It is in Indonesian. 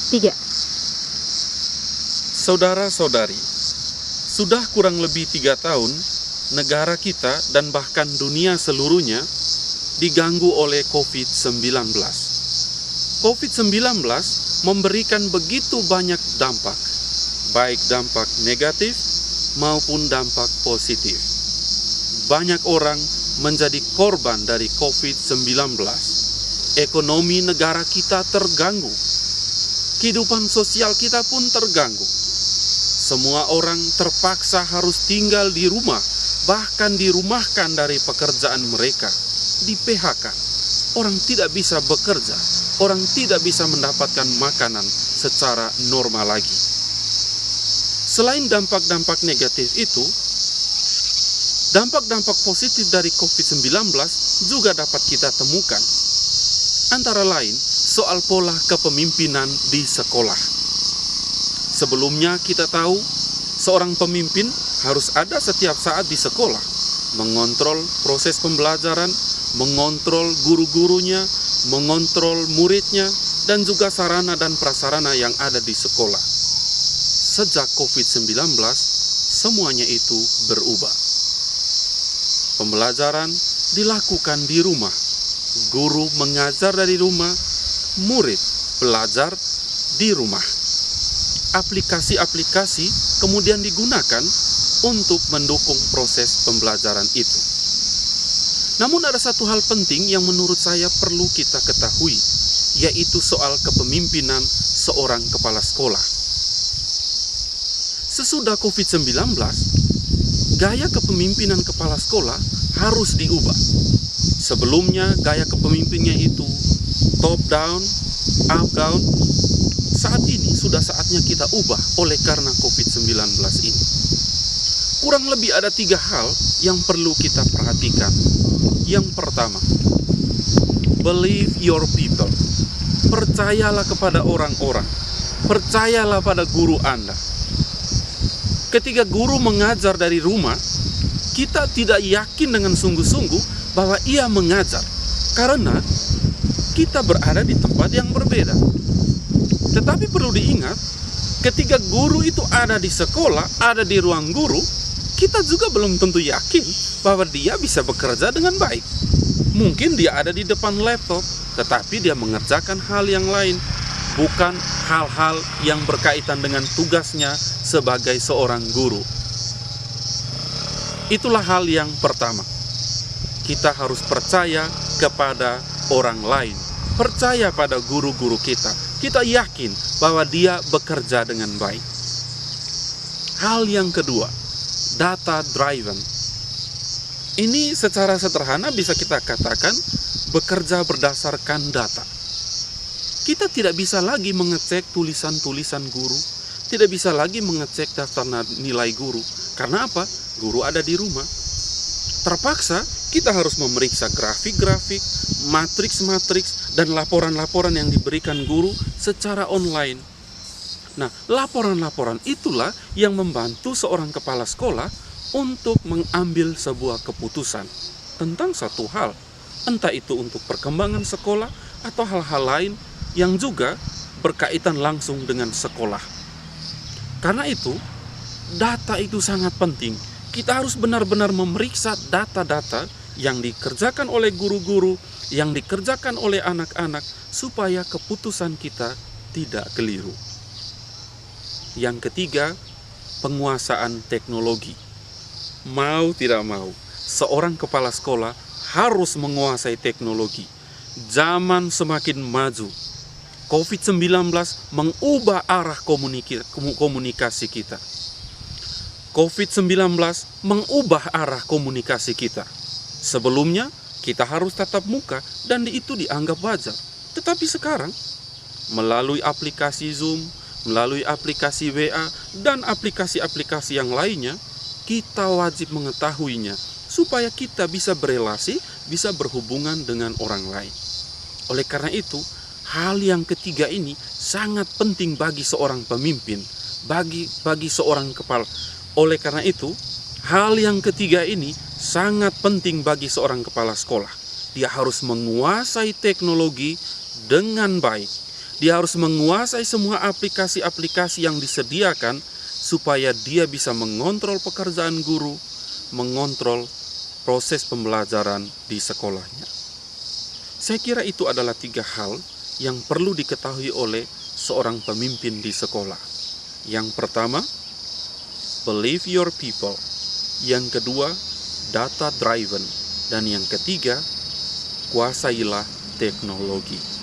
3. Saudara-saudari, sudah kurang lebih 3 tahun negara kita dan bahkan dunia seluruhnya diganggu oleh COVID-19. COVID-19 memberikan begitu banyak dampak, baik dampak negatif maupun dampak positif. Banyak orang menjadi korban dari COVID-19. Ekonomi negara kita terganggu. Kehidupan sosial kita pun terganggu. Semua orang terpaksa harus tinggal di rumah, bahkan dirumahkan dari pekerjaan mereka, di PHK. Orang tidak bisa bekerja, orang tidak bisa mendapatkan makanan secara normal lagi. Selain dampak-dampak negatif itu, dampak-dampak positif dari COVID-19 juga dapat kita temukan. Antara lain, soal pola kepemimpinan di sekolah. Sebelumnya kita tahu, seorang pemimpin harus ada setiap saat di sekolah, mengontrol proses pembelajaran, mengontrol guru-gurunya, mengontrol muridnya, dan juga sarana dan prasarana yang ada di sekolah. Sejak COVID-19, semuanya itu berubah. Pembelajaran dilakukan di rumah. Guru mengajar dari rumah, murid belajar di rumah. Aplikasi-aplikasi kemudian digunakan untuk mendukung proses pembelajaran itu. Namun ada satu hal penting yang menurut saya perlu kita ketahui, yaitu soal kepemimpinan seorang kepala sekolah. Sesudah COVID-19, gaya kepemimpinan kepala sekolah harus diubah. Sebelumnya gaya kepemimpinannya itu top down, up down. Saat ini sudah saatnya kita ubah oleh karena COVID-19 ini. Kurang lebih ada 3 hal yang perlu kita perhatikan. Yang pertama, believe your people. Percayalah kepada orang-orang. Percayalah pada guru Anda. Ketika guru mengajar dari rumah, kita tidak yakin dengan sungguh-sungguh bahwa ia mengajar, karena kita berada di tempat yang berbeda. Tetapi perlu diingat, ketika guru itu ada di sekolah, ada di ruang guru, kita juga belum tentu yakin bahwa dia bisa bekerja dengan baik. Mungkin dia ada di depan laptop, tetapi dia mengerjakan hal yang lain, bukan hal-hal yang berkaitan dengan tugasnya sebagai seorang guru. Itulah hal yang pertama. Kita harus percaya kepada orang lain. Percaya pada guru-guru kita. Kita yakin bahwa dia bekerja dengan baik. Hal yang kedua, data driven. Ini secara sederhana bisa kita katakan bekerja berdasarkan data. Kita tidak bisa lagi mengecek tulisan-tulisan guru, tidak bisa lagi mengecek daftar nilai guru. Karena apa? Guru ada di rumah. Terpaksa kita harus memeriksa grafik-grafik, matriks-matriks, dan laporan-laporan yang diberikan guru secara online. Nah, laporan-laporan itulah yang membantu seorang kepala sekolah untuk mengambil sebuah keputusan tentang satu hal, entah itu untuk perkembangan sekolah atau hal-hal lain yang juga berkaitan langsung dengan sekolah. Karena itu, data itu sangat penting. Kita harus benar-benar memeriksa data-data yang dikerjakan oleh guru-guru, yang dikerjakan oleh anak-anak, supaya keputusan kita tidak keliru. Yang ketiga, penguasaan teknologi. Mau tidak mau, seorang kepala sekolah harus menguasai teknologi. Zaman semakin maju. COVID-19 mengubah arah komunikasi kita. COVID-19 mengubah arah komunikasi kita. Sebelumnya, kita harus tatap muka dan itu dianggap wajar. Tetapi sekarang, melalui aplikasi Zoom, melalui aplikasi WA, dan aplikasi-aplikasi yang lainnya, kita wajib mengetahuinya supaya kita bisa berelasi, bisa berhubungan dengan orang lain. Oleh karena itu, hal yang ketiga ini sangat penting bagi seorang pemimpin, bagi seorang kepala. Oleh karena itu, hal yang ketiga ini sangat penting bagi seorang kepala sekolah. Dia harus menguasai teknologi dengan baik. Dia harus menguasai semua aplikasi-aplikasi yang disediakan supaya dia bisa mengontrol pekerjaan guru, mengontrol proses pembelajaran di sekolahnya. Saya kira itu adalah 3 hal yang perlu diketahui oleh seorang pemimpin di sekolah. Yang pertama, believe your people. Yang kedua, data driven. Dan yang ketiga, kuasailah teknologi.